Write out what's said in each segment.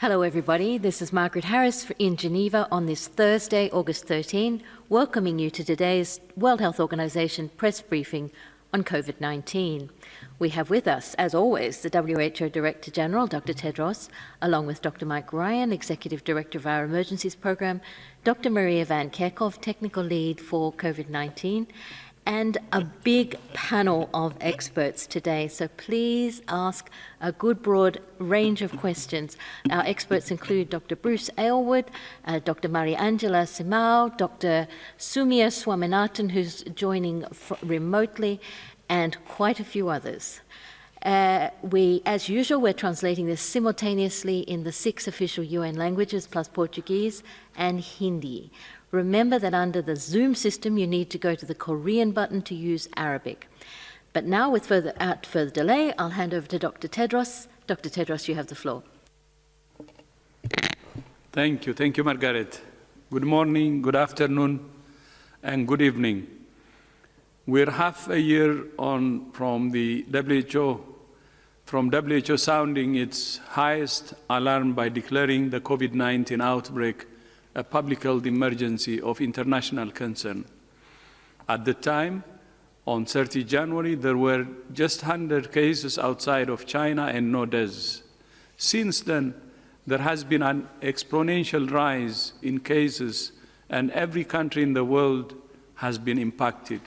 Hello everybody, this is Margaret Harris in Geneva on this Thursday, August 13, welcoming you to today's World Health Organization press briefing on COVID-19. We have with us, as always, the WHO Director General, Dr. Tedros, along with Dr. Mike Ryan, Executive Director of our Emergencies Program, Dr. Maria Van Kerkhove, Technical Lead for COVID-19, and a big panel of experts today. So please ask a good broad range of questions. Our experts include Dr. Bruce Aylward, Dr. Mariangela Simao, Dr. Sumia Swaminathan, who's joining remotely, and quite a few others. As usual, we're translating this simultaneously in the 6 official UN languages, plus Portuguese and Hindi. Remember that under the Zoom system, you need to go to the Korean button to use Arabic. But now, without further delay, I'll hand over to Dr. Tedros. Dr. Tedros, you have the floor. Thank you, Margaret. Good morning, good afternoon, and good evening. We're half a year on from the WHO sounding its highest alarm by declaring the COVID-19 outbreak a public health emergency of international concern. At the time, on 30 January, there were just 100 cases outside of China and no deaths. Since then, there has been an exponential rise in cases, and every country in the world has been impacted.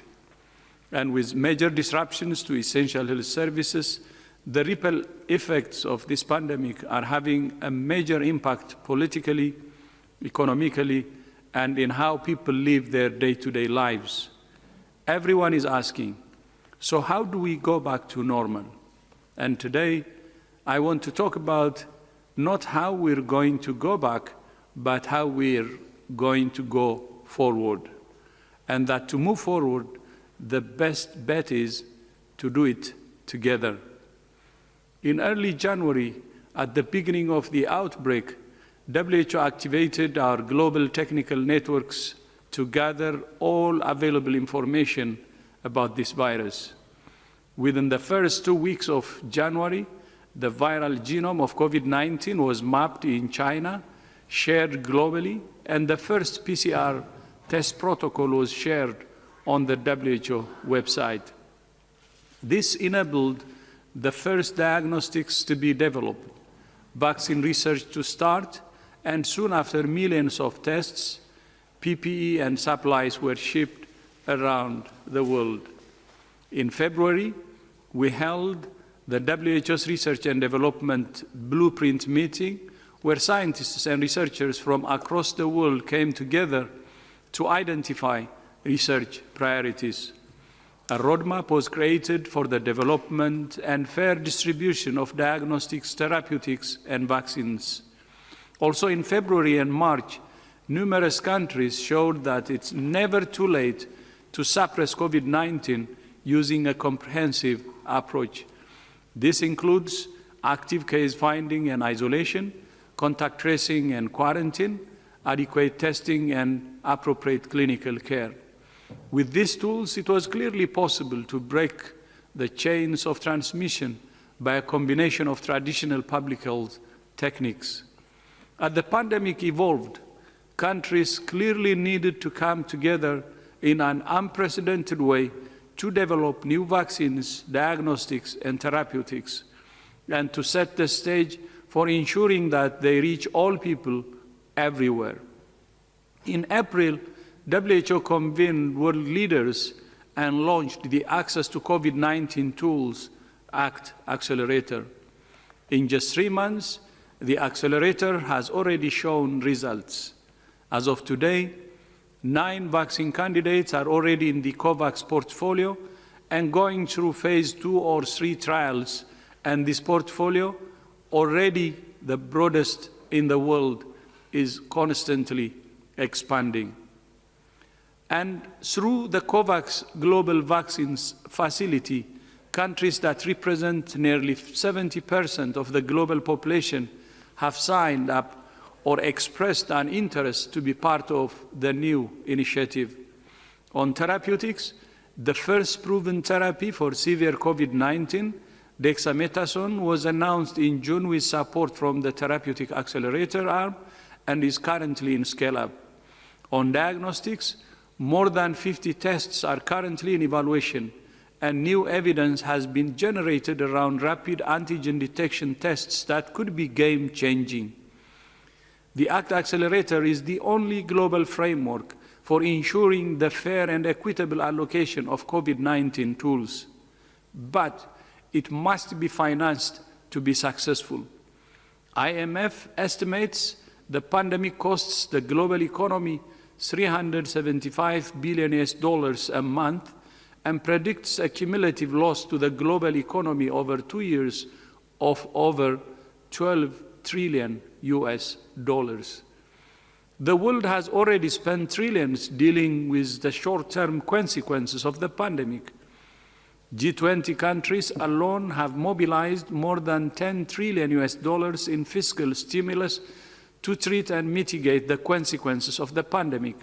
And with major disruptions to essential health services, the ripple effects of this pandemic are having a major impact politically, economically, and in how people live their day-to-day lives. Everyone is asking, so how do we go back to normal? And today, I want to talk about not how we're going to go back, but how we're going to go forward. And that to move forward, the best bet is to do it together. In early January, at the beginning of the outbreak, WHO activated our global technical networks to gather all available information about this virus. Within the first 2 weeks of January, the viral genome of COVID-19 was mapped in China, shared globally, and the first PCR test protocol was shared on the WHO website. This enabled the first diagnostics to be developed, vaccine research to start, and soon after, millions of tests, PPE and supplies were shipped around the world. In February, we held the WHO's Research and Development Blueprint meeting, where scientists and researchers from across the world came together to identify research priorities. A roadmap was created for the development and fair distribution of diagnostics, therapeutics, and vaccines. Also in February and March, numerous countries showed that it's never too late to suppress COVID-19 using a comprehensive approach. This includes active case finding and isolation, contact tracing and quarantine, adequate testing, and appropriate clinical care. With these tools, it was clearly possible to break the chains of transmission by a combination of traditional public health techniques. As the pandemic evolved, countries clearly needed to come together in an unprecedented way to develop new vaccines, diagnostics, and therapeutics, and to set the stage for ensuring that they reach all people everywhere. In April, WHO convened world leaders and launched the Access to COVID-19 Tools Act Accelerator. In just 3 months, the accelerator has already shown results. As of today, 9 vaccine candidates are already in the COVAX portfolio and going through phase 2 or 3 trials, and this portfolio, already the broadest in the world, is constantly expanding. And through the COVAX Global Vaccines Facility, countries that represent nearly 70% of the global population have signed up or expressed an interest to be part of the new initiative. On therapeutics, the first proven therapy for severe COVID-19, Dexamethasone was announced in June with support from the Therapeutic Accelerator arm and is currently in scale-up. On diagnostics, more than 50 tests are currently in evaluation, and new evidence has been generated around rapid antigen detection tests that could be game-changing. The ACT Accelerator is the only global framework for ensuring the fair and equitable allocation of COVID-19 tools. But it must be financed to be successful. IMF estimates the pandemic costs the global economy $375 billion a month and predicts a cumulative loss to the global economy over 2 years of over $12 trillion. The world has already spent trillions dealing with the short-term consequences of the pandemic. G20 countries alone have mobilized more than $10 trillion in fiscal stimulus to treat and mitigate the consequences of the pandemic.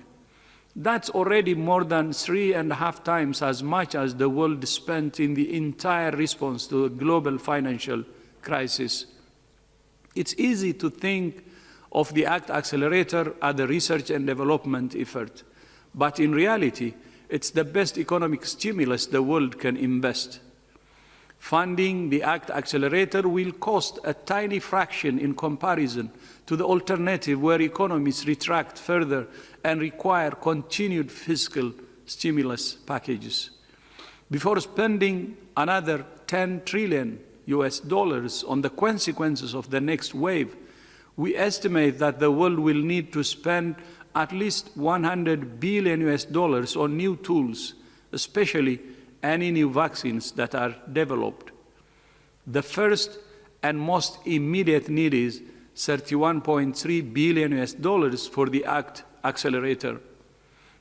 That's already more than 3.5 times as much as the world spent in the entire response to the global financial crisis. It's easy to think of the ACT Accelerator as a research and development effort, but in reality, it's the best economic stimulus the world can invest. Funding the ACT Accelerator will cost a tiny fraction in comparison to the alternative where economies retract further and require continued fiscal stimulus packages. Before spending another $10 trillion on the consequences of the next wave, we estimate that the world will need to spend at least $100 billion on new tools, especially any new vaccines that are developed. The first and most immediate need is $31.3 billion for the ACT Accelerator.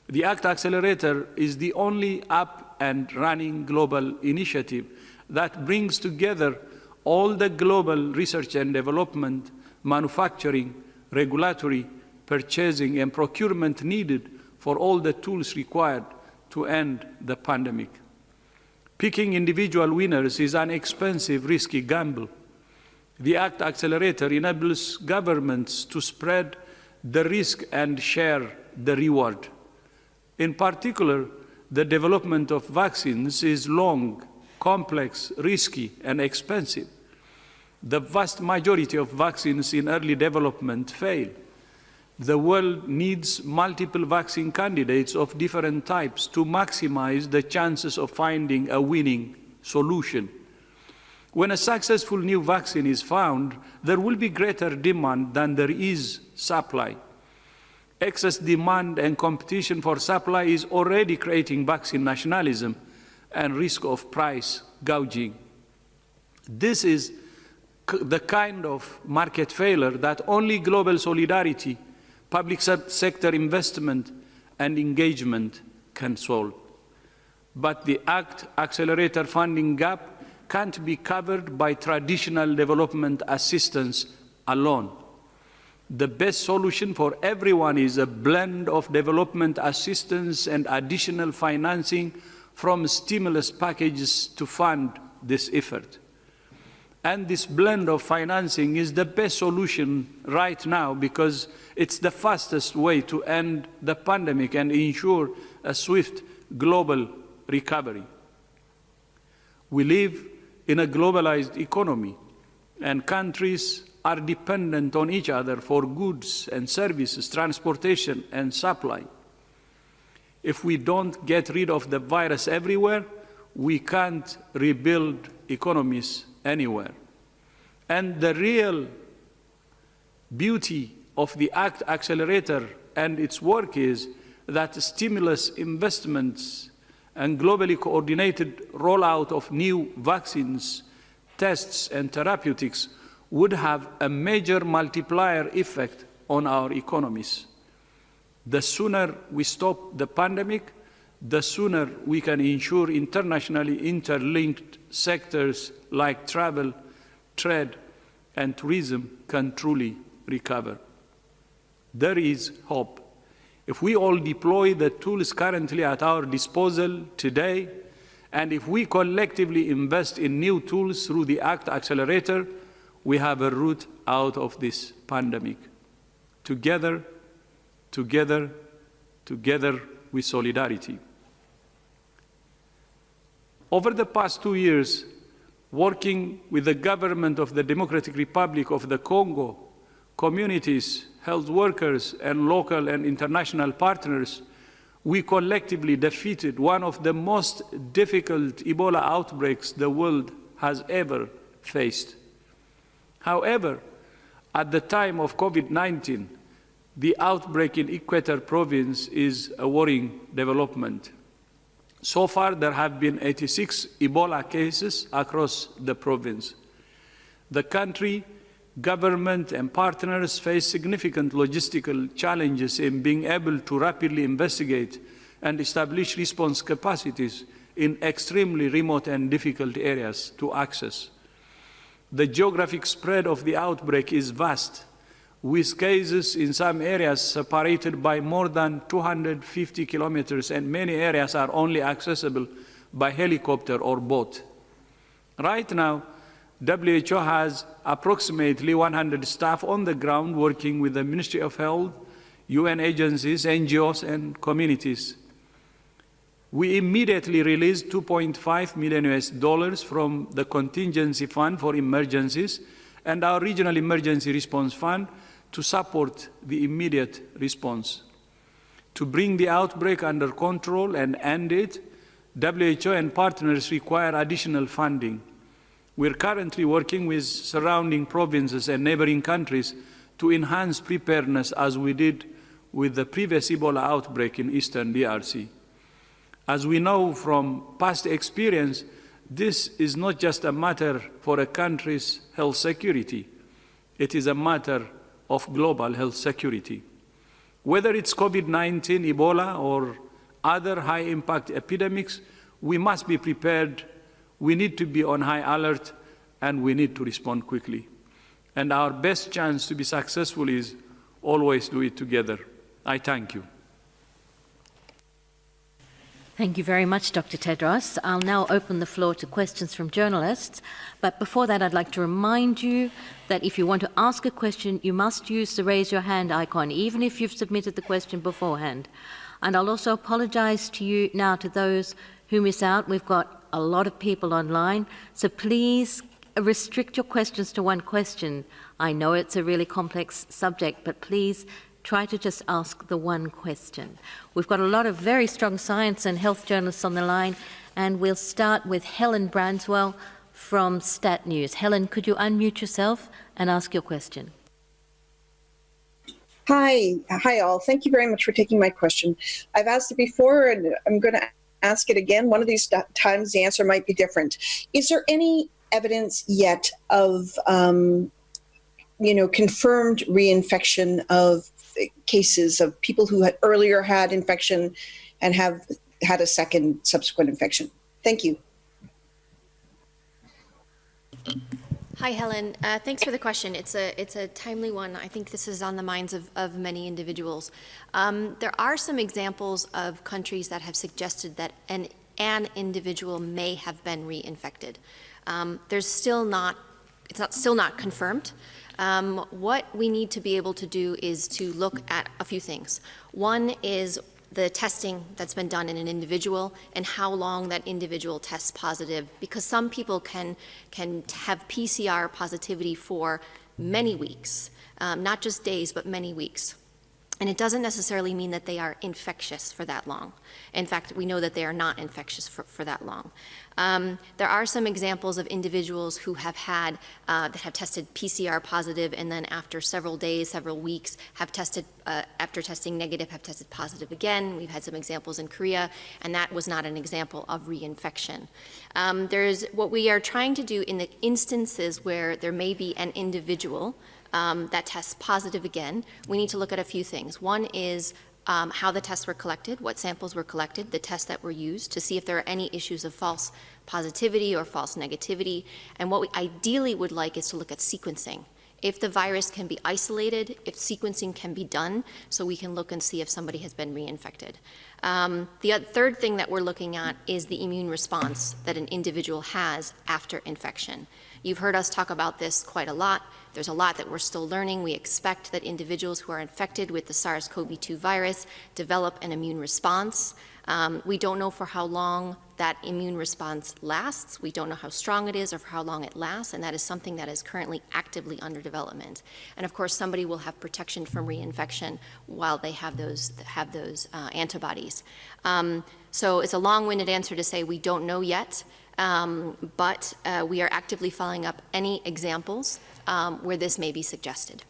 The ACT Accelerator is the only up and running global initiative that brings together all the global research and development, manufacturing, regulatory, purchasing, and procurement needed for all the tools required to end the pandemic. Picking individual winners is an expensive, risky gamble. The ACT Accelerator enables governments to spread the risk and share the reward. In particular, the development of vaccines is long, complex, risky, and expensive. The vast majority of vaccines in early development fail. The world needs multiple vaccine candidates of different types to maximize the chances of finding a winning solution. When a successful new vaccine is found, there will be greater demand than there is supply. Excess demand and competition for supply is already creating vaccine nationalism and risk of price gouging. This is the kind of market failure that only global solidarity, public sector investment, and engagement can solve. But the ACT Accelerator funding gap can't be covered by traditional development assistance alone. The best solution for everyone is a blend of development assistance and additional financing from stimulus packages to fund this effort. And this blend of financing is the best solution right now because it's the fastest way to end the pandemic and ensure a swift global recovery. We live in a globalized economy, and countries are dependent on each other for goods and services, transportation and supply. If we don't get rid of the virus everywhere, we can't rebuild economies anywhere. And the real beauty of the ACT Accelerator and its work is that stimulus investments and globally coordinated rollout of new vaccines, tests, and therapeutics would have a major multiplier effect on our economies. The sooner we stop the pandemic, the sooner we can ensure internationally interlinked sectors like travel, trade, and tourism can truly recover. There is hope. If we all deploy the tools currently at our disposal today And if we collectively invest in new tools through the ACT Accelerator, we have a route out of this pandemic. Together, together, together with solidarity. Over the past 2 years, working with the government of the Democratic Republic of the Congo, communities, health workers, and local and international partners, we collectively defeated one of the most difficult Ebola outbreaks the world has ever faced. However, at the time of COVID-19, the outbreak in Equator province is a worrying development. So far, there have been 86 Ebola cases across the province. The country, government, and partners face significant logistical challenges in being able to rapidly investigate and establish response capacities in extremely remote and difficult areas to access. The geographic spread of the outbreak is vast, with cases in some areas separated by more than 250 kilometers, and many areas are only accessible by helicopter or boat. Right now, WHO has approximately 100 staff on the ground working with the Ministry of Health, UN agencies, NGOs, and communities. We immediately released $2.5 million from the Contingency Fund for Emergencies and our Regional Emergency Response Fund to support the immediate response. To bring the outbreak under control and end it, WHO and partners require additional funding. We're currently working with surrounding provinces and neighboring countries to enhance preparedness as we did with the previous Ebola outbreak in Eastern DRC. As we know from past experience, this is not just a matter for a country's health security. It is a matter of global health security. Whether it's COVID-19, Ebola, or other high-impact epidemics, we must be prepared, we need to be on high alert, and we need to respond quickly. And our best chance to be successful is always do it together. I thank you. Thank you very much, Dr. Tedros. I'll now open the floor to questions from journalists. But before that, I'd like to remind you that if you want to ask a question, you must use the raise your hand icon, even if you've submitted the question beforehand. And I'll also apologize to you now to those who miss out. We've got a lot of people online, so please restrict your questions to one question. I know it's a really complex subject, but please try to just ask the one question. We've got a lot of very strong science and health journalists on the line, and we'll start with Helen Branswell from Stat News. Helen, could you unmute yourself and ask your question? Hi all. Thank you very much for taking my question. I've asked it before, and I'm going to ask it again. One of these times the answer might be different. Is there any evidence yet of, confirmed reinfection of cases of people who had earlier had infection and have had a second subsequent infection? Thank you. Hi, Helen. Thanks for the question. It's a timely one. I think this is on the minds of many individuals. There are some examples of countries that have suggested that an individual may have been reinfected. It's still not confirmed. What we need to be able to do is to look at a few things. One is the testing that's been done in an individual and how long that individual tests positive, because some people can have PCR positivity for many weeks, not just days, but many weeks. And it doesn't necessarily mean that they are infectious for that long. In fact, we know that they are not infectious for that long. There are some examples of individuals who have had, that have tested PCR positive, and then after several days, several weeks, have tested, after testing negative, have tested positive again. We've had some examples in Korea, and that was not an example of reinfection. There's what we are trying to do in the instances where there may be an individual that tests positive again. We need to look at a few things. One is how the tests were collected, what samples were collected, the tests that were used, to see if there are any issues of false positivity or false negativity. And what we ideally would like is to look at sequencing if the virus can be isolated, if sequencing can be done, so we can look and see if somebody has been reinfected. The third thing that we're looking at is the immune response that an individual has after infection. You've heard us talk about this quite a lot. There's a lot that we're still learning. We expect that individuals who are infected with the SARS-CoV-2 virus develop an immune response. We don't know for how long that immune response lasts. We don't know how strong it is or for how long it lasts, and that is something that is currently actively under development. And of course, somebody will have protection from reinfection while they have those antibodies. So it's a long-winded answer to say we don't know yet, but we are actively following up any examples where this may be suggested.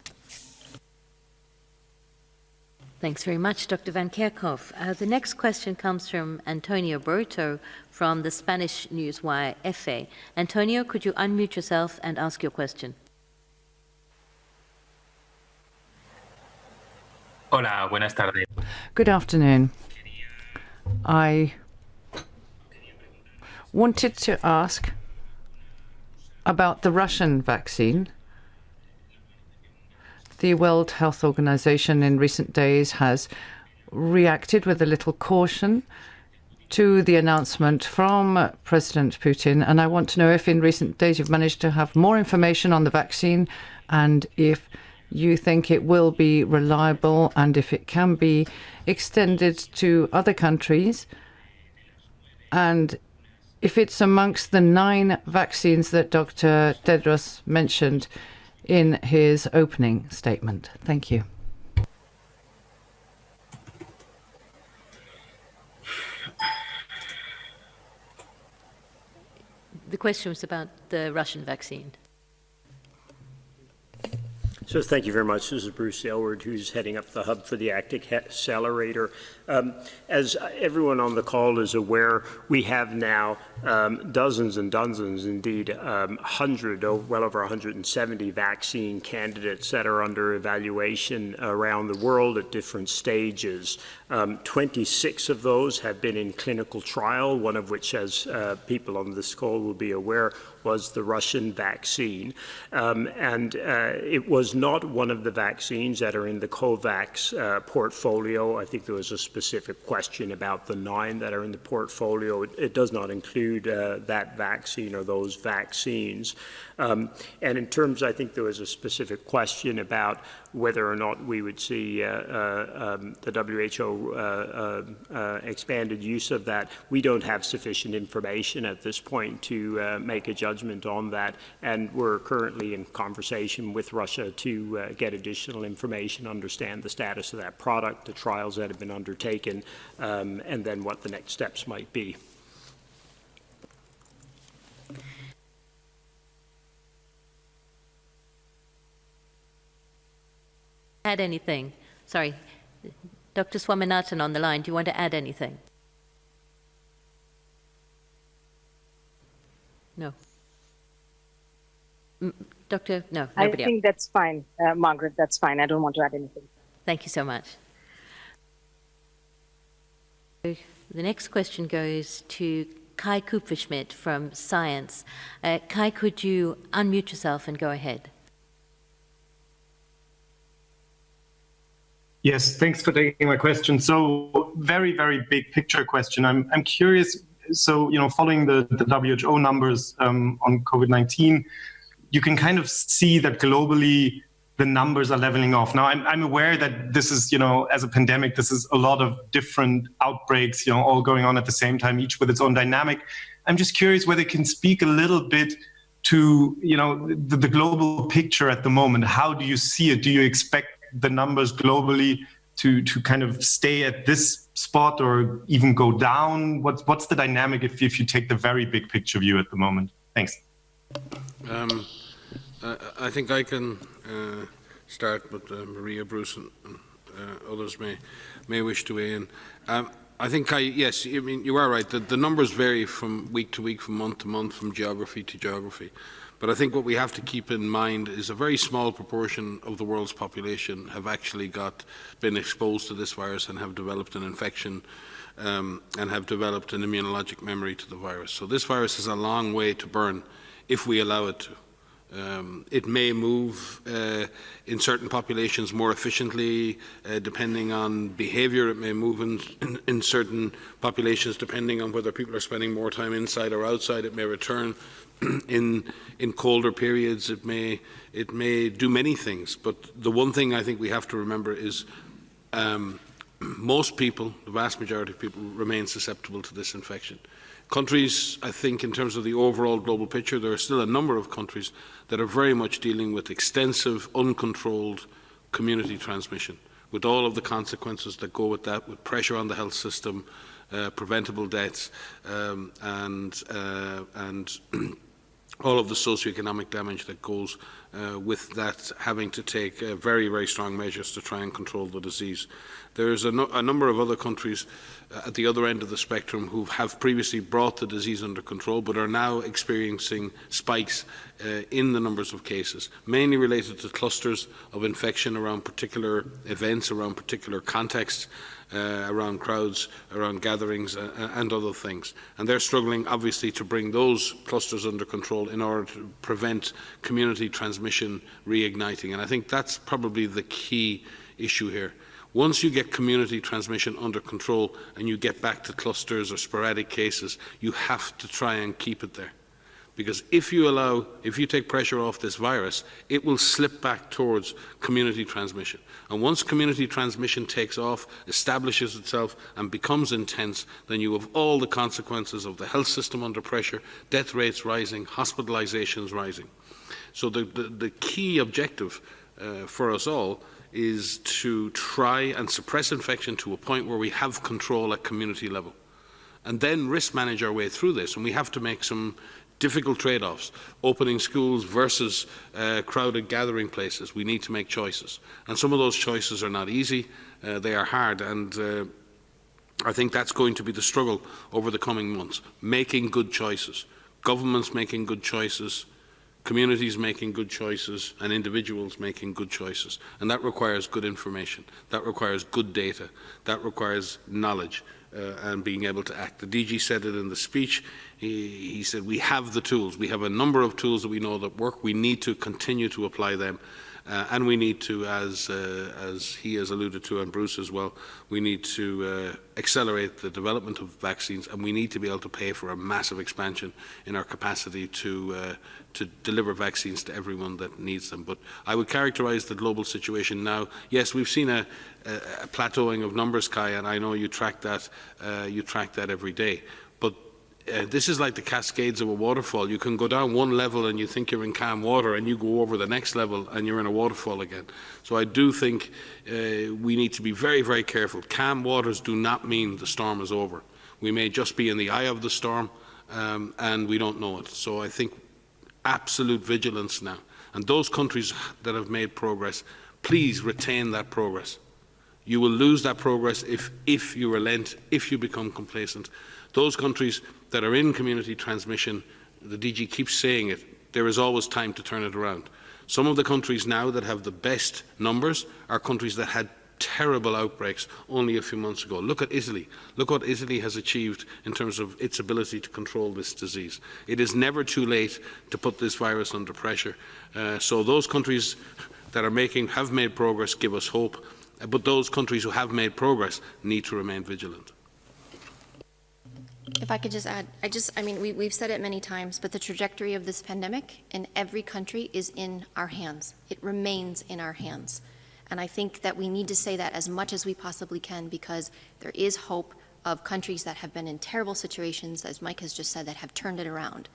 Thanks very much, Dr. Van Kerkhove. The next question comes from Antonio Burto from the Spanish newswire EFE. Antonio, could you unmute yourself and ask your question? Hola, buenas tardes. Good afternoon. I wanted to ask about the Russian vaccine. The World Health Organization in recent days has reacted with a little caution to the announcement from President Putin. And I want to know if in recent days you've managed to have more information on the vaccine and if you think it will be reliable and if it can be extended to other countries, and if it's amongst the 9 vaccines that Dr. Tedros mentioned in his opening statement. Thank you. The question was about the Russian vaccine. So thank you very much. This is Bruce Aylward, who's heading up the hub for the Actic Accelerator. As everyone on the call is aware, we have now dozens and dozens, indeed, well over 170 vaccine candidates that are under evaluation around the world at different stages. 26 of those have been in clinical trial, one of which, as people on this call will be aware, was the Russian vaccine. It was not one of the vaccines that are in the COVAX portfolio. I think there was a specific question about the 9 that are in the portfolio. It does not include that vaccine or those vaccines. And in terms, I think there was a specific question about whether or not we would see the WHO expanded use of that. We don't have sufficient information at this point to make a judgment on that, and we're currently in conversation with Russia to get additional information, understand the status of that product, the trials that have been undertaken, and then what the next steps might be. Add anything? Sorry, Dr. Swaminathan on the line. Do you want to add anything? No. Doctor, no, nobody I think that's fine, Margaret, that's fine. I don't want to add anything. Thank you so much. The next question goes to Kai Kupferschmidt from Science. Kai, could you unmute yourself and go ahead? Yes, thanks for taking my question. So very, very big picture question. I'm curious, so, following the WHO numbers on COVID-19, you can kind of see that globally the numbers are leveling off. Now, I'm aware that this is, as a pandemic, this is a lot of different outbreaks, all going on at the same time, each with its own dynamic. I'm just curious whether you can speak a little bit to, the global picture at the moment. How do you see it? Do you expect the numbers globally to kind of stay at this spot or even go down? What's the dynamic if you take the very big picture view at the moment? Thanks. I think I can start, but Maria, Bruce, and others may wish to weigh in. I think yes, I mean, you are right. The numbers vary from week to week, from month to month, from geography to geography. But I think what we have to keep in mind is a very small proportion of the world's population have actually been exposed to this virus and have developed an infection and have developed an immunologic memory to the virus. So this virus has a long way to burn if we allow it to. It may move in certain populations more efficiently, depending on behaviour. It may move in certain populations depending on whether people are spending more time inside or outside. It may return in colder periods. It may do many things. But the one thing I think we have to remember is most people, the vast majority of people, remain susceptible to this infection. Countries, I think, in terms of the overall global picture, there are still a number of countries that are very much dealing with extensive, uncontrolled community transmission, with all of the consequences that go with that, with pressure on the health system, preventable deaths, and all of the socioeconomic damage that goes with that, having to take very, very strong measures to try and control the disease. There's a number of other countries at the other end of the spectrum who have previously brought the disease under control but are now experiencing spikes in the numbers of cases, mainly related to clusters of infection around particular events, around particular contexts, around crowds, around gatherings and other things. And they're struggling obviously to bring those clusters under control in order to prevent community transmission reigniting. And I think that's probably the key issue here. Once you get community transmission under control and you get back to clusters or sporadic cases, you have to try and keep it there. Because if you take pressure off this virus, it will slip back towards community transmission. And once community transmission takes off, establishes itself and becomes intense, then you have all the consequences of the health system under pressure, death rates rising, hospitalizations rising. So the key objective for us all is to try and suppress infection to a point where we have control at community level, and then risk manage our way through this. And we have to make some difficult trade-offs. Opening schools versus crowded gathering places. We need to make choices. And some of those choices are not easy. They are hard. And I think that's going to be the struggle over the coming months. Making good choices. Governments making good choices. Communities making good choices, and individuals making good choices. And that requires good information. That requires good data. That requires knowledge and being able to act. The DG said it in the speech. He said we have the tools. We have a number of tools that we know that work. We need to continue to apply them. And we need to, as he has alluded to, and Bruce as well, we need to accelerate the development of vaccines, and we need to be able to pay for a massive expansion in our capacity to deliver vaccines to everyone that needs them. But I would characterise the global situation now. Yes, we've seen a plateauing of numbers, Kai, and I know you track that every day. But this is like the cascades of a waterfall. You can go down one level and you think you're in calm water, and you go over the next level and you're in a waterfall again. So I do think we need to be very, very careful. Calm waters do not mean the storm is over. We may just be in the eye of the storm and we don't know it. So I think absolute vigilance now. And those countries that have made progress, please retain that progress. You will lose that progress if you relent, if you become complacent. Those countries that are in community transmission, the DG keeps saying it, there is always time to turn it around. Some of the countries now that have the best numbers are countries that had terrible outbreaks only a few months ago. Look at Italy. Look what Italy has achieved in terms of its ability to control this disease. It is never too late to put this virus under pressure. So those countries that have made progress give us hope, but those countries who have made progress need to remain vigilant. If I could just add, I mean, we've said it many times, but the trajectory of this pandemic in every country is in our hands. It remains in our hands. And I think that we need to say that as much as we possibly can, because there is hope of countries that have been in terrible situations, as Mike has just said, that have turned it around.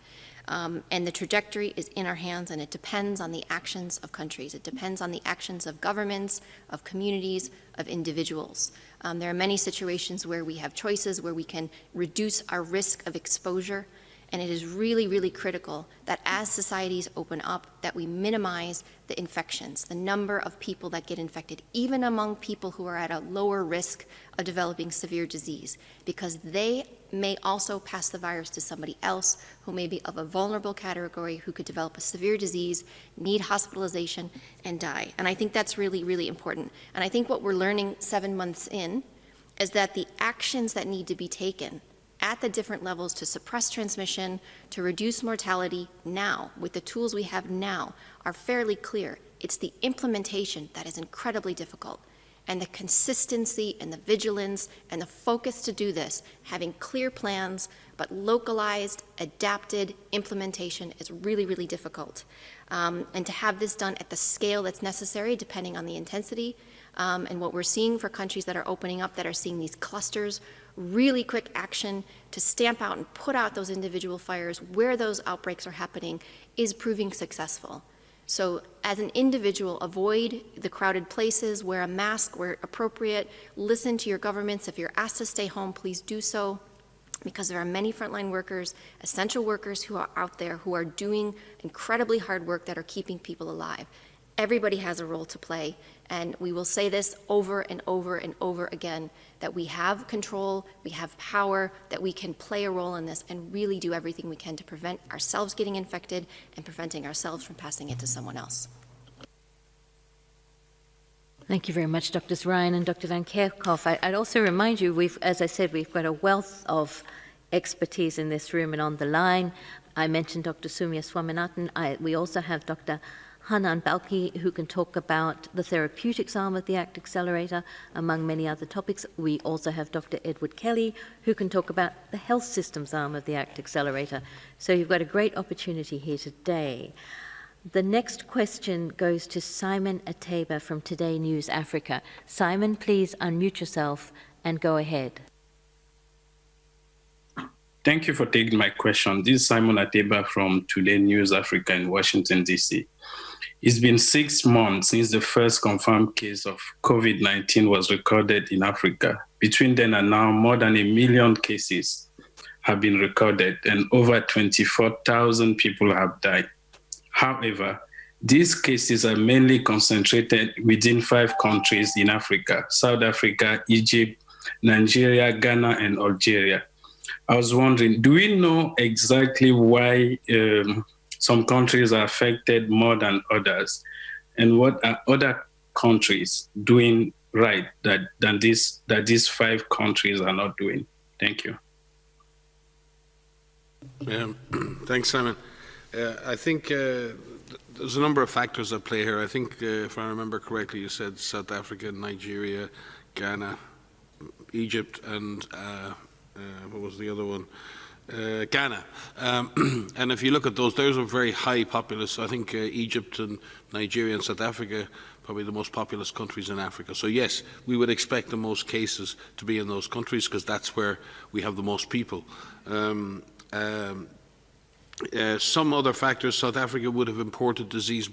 And the trajectory is in our hands, and it depends on the actions of countries. It depends on the actions of governments, of communities, of individuals. There are many situations where we have choices, where we can reduce our risk of exposure, and it is really, really critical that as societies open up, that we minimize the infections, the number of people that get infected, even among people who are at a lower risk of developing severe disease, because they may also pass the virus to somebody else who may be of a vulnerable category, who could develop a severe disease, need hospitalization, and die. And I think that's really, really important. And I think what we're learning 7 months in is that the actions that need to be taken at the different levels to suppress transmission, to reduce mortality now, with the tools we have now, are fairly clear. It's the implementation that is incredibly difficult. And the consistency and the vigilance and the focus to do this, having clear plans, but localized, adapted implementation is really, really difficult. And to have this done at the scale that's necessary, depending on the intensity, and what we're seeing for countries that are opening up, that are seeing these clusters, really quick action to stamp out and put out those individual fires where those outbreaks are happening is proving successful. So as an individual, avoid the crowded places, wear a mask where appropriate, listen to your governments. If you're asked to stay home, please do so, because there are many frontline workers, essential workers who are out there who are doing incredibly hard work that are keeping people alive. Everybody has a role to play, and we will say this over and over and over again, that we have control, we have power, that we can play a role in this and really do everything we can to prevent ourselves getting infected and preventing ourselves from passing it to someone else. Thank you very much, Drs. Ryan and Dr. Van Kerkhoff. I'd also remind you, as I said, we've got a wealth of expertise in this room and on the line. I mentioned Dr. Soumya Swaminathan. We also have Dr. Hanan Balki, who can talk about the therapeutics arm of the ACT Accelerator, among many other topics. We also have Dr. Edward Kelly, who can talk about the health systems arm of the ACT Accelerator. So you've got a great opportunity here today. The next question goes to Simon Ateba from Today News Africa. Simon, please unmute yourself and go ahead. Thank you for taking my question. This is Simon Ateba from Today News Africa in Washington, D.C. It's been 6 months since the first confirmed case of COVID-19 was recorded in Africa. Between then and now, more than 1 million cases have been recorded and over 24,000 people have died. However, these cases are mainly concentrated within 5 countries in Africa: South Africa, Egypt, Nigeria, Ghana, and Algeria. I was wondering, do we know exactly why some countries are affected more than others? And what are other countries doing right that these 5 countries are not doing? Thank you. Thanks, Simon. I think there's a number of factors at play here. I think, if I remember correctly, you said South Africa, Nigeria, Ghana, Egypt, and what was the other one? Ghana. And if you look at those are very high populous. I think Egypt and Nigeria and South Africa, probably the most populous countries in Africa. So yes, we would expect the most cases to be in those countries because that's where we have the most people. Some other factors: South Africa would have imported disease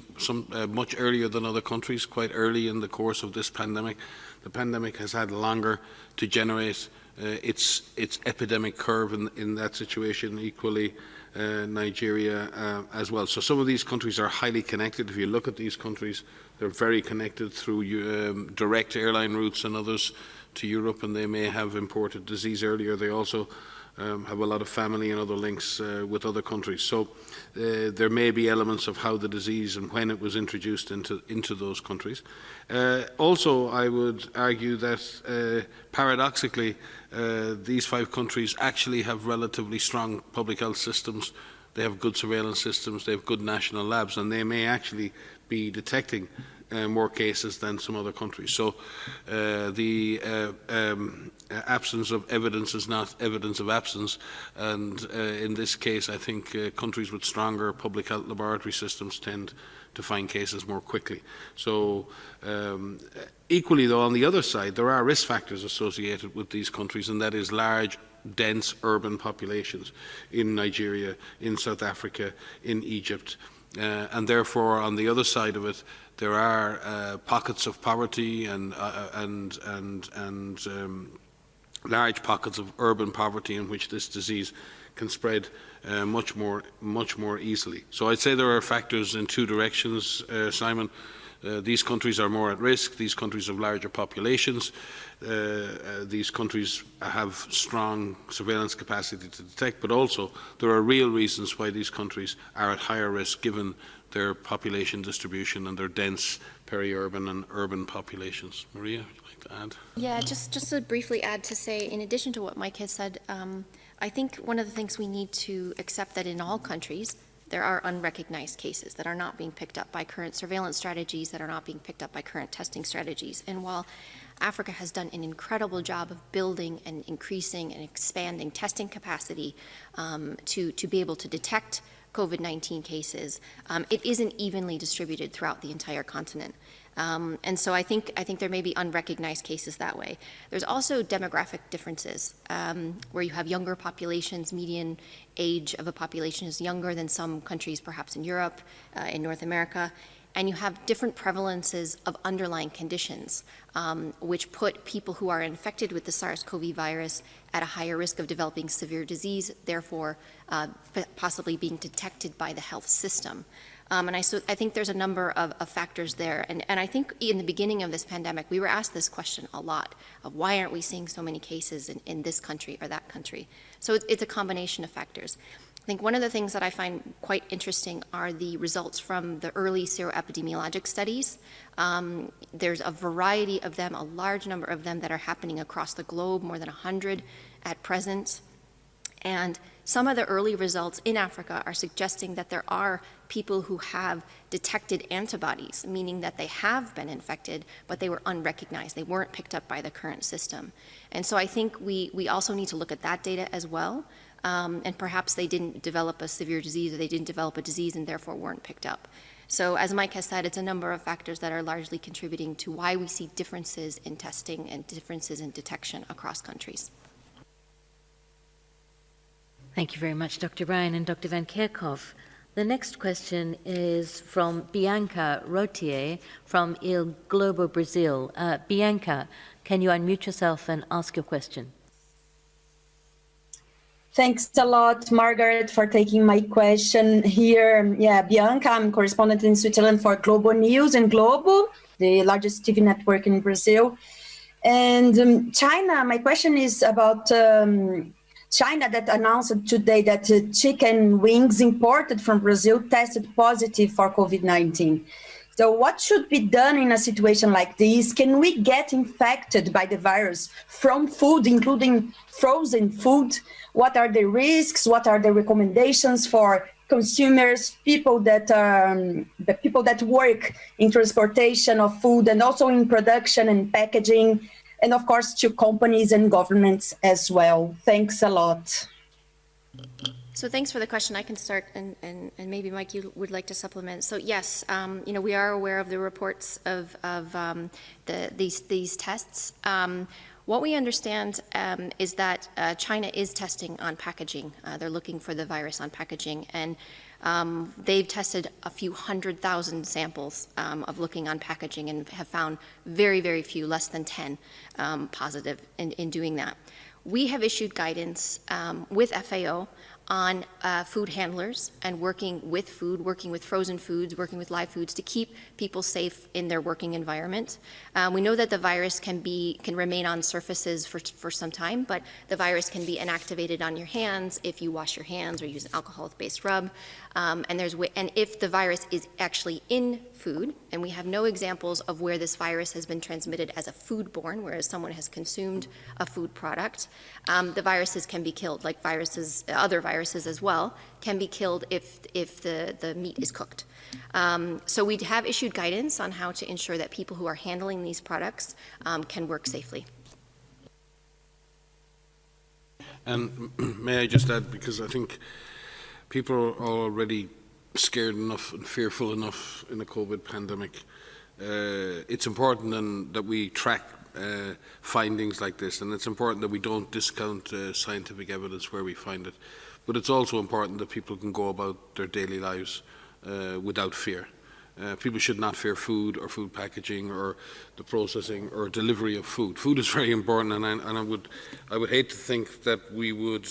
much earlier than other countries, quite early in the course of this pandemic. The pandemic has had longer to generate its epidemic curve in that situation. Equally, Nigeria as well. So some of these countries are highly connected. If you look at these countries, they're very connected through direct airline routes and others to Europe, and they may have imported disease earlier. They also have a lot of family and other links with other countries. So there may be elements of how the disease and when it was introduced into those countries. Also, I would argue that paradoxically, these 5 countries actually have relatively strong public health systems. They have good surveillance systems, they have good national labs, and they may actually be detecting more cases than some other countries. So the absence of evidence is not evidence of absence, and in this case I think countries with stronger public health laboratory systems tend to find cases more quickly. So equally though, on the other side, there are risk factors associated with these countries, and that is large, dense urban populations in Nigeria, in South Africa, in Egypt, and therefore on the other side of it there are pockets of poverty and large pockets of urban poverty in which this disease can spread much more easily. So I'd say there are factors in 2 directions, Simon. These countries are more at risk. These countries have larger populations. These countries have strong surveillance capacity to detect, but also there are real reasons why these countries are at higher risk given their population distribution and their dense peri-urban and urban populations. Maria, would you like to add? Yeah, just to briefly add to say, in addition to what Mike has said, I think one of the things we need to accept that in all countries, there are unrecognized cases that are not being picked up by current surveillance strategies, that are not being picked up by current testing strategies. And while Africa has done an incredible job of building and increasing and expanding testing capacity to be able to detect COVID-19 cases, it isn't evenly distributed throughout the entire continent. And so I think there may be unrecognized cases that way. There's also demographic differences where you have younger populations. Median age of a population is younger than some countries, perhaps in Europe, in North America. And you have different prevalences of underlying conditions, which put people who are infected with the SARS-CoV virus at a higher risk of developing severe disease, therefore possibly being detected by the health system. And I think there's a number of factors there. And I think in the beginning of this pandemic, we were asked this question a lot of why aren't we seeing so many cases in this country or that country? So it's a combination of factors. I think one of the things that I find quite interesting are the results from the early Ciro epidemiologic studies. There's a variety of them, a large number of them that are happening across the globe, more than 100 at present. And some of the early results in Africa are suggesting that there are people who have detected antibodies, meaning that they have been infected, but they were unrecognized. They weren't picked up by the current system. And so I think we also need to look at that data as well. And perhaps they didn't develop a severe disease, or they didn't develop a disease and therefore weren't picked up. So as Mike has said, it's a number of factors that are largely contributing to why we see differences in testing and differences in detection across countries. Thank you very much, Dr. Ryan and Dr. Van Kerkhove. The next question is from Bianca Rotier from Il Globo, Brazil. Bianca, can you unmute yourself and ask your question? Thanks a lot, Margaret, for taking my question here. Yeah, Bianca, I'm correspondent in Switzerland for Globo News and Globo, the largest TV network in Brazil. And China, my question is about China that announced today that chicken wings imported from Brazil tested positive for COVID-19. So what should be done in a situation like this? Can we get infected by the virus from food, including frozen food? What are the risks? What are the recommendations for consumers, people that work in transportation of food and also in production and packaging, and of course to companies and governments as well? Thanks a lot. So thanks for the question. I can start, and maybe Mike, you would like to supplement. So yes, we are aware of the reports of these tests. What we understand is that China is testing on packaging. They're looking for the virus on packaging, and they've tested a few 100,000 samples of looking on packaging and have found very, very few, less than 10 positive in doing that. We have issued guidance with FAO on food handlers and working with food, working with frozen foods, working with live foods to keep people safe in their working environment. We know that the virus can remain on surfaces for some time, but the virus can be inactivated on your hands if you wash your hands or use an alcohol-based rub. And if the virus is actually in food, and we have no examples of where this virus has been transmitted as a foodborne, whereas someone has consumed a food product, the viruses can be killed, like other viruses as well, can be killed if the meat is cooked. So we have issued guidance on how to ensure that people who are handling these products can work safely. And may I just add, because I think people are already scared enough and fearful enough in the COVID pandemic, it's important then that we track findings like this, and it's important that we don't discount scientific evidence where we find it. But it's also important that people can go about their daily lives without fear. People should not fear food or food packaging or the processing or delivery of food. Food is very important, and I would hate to think that we would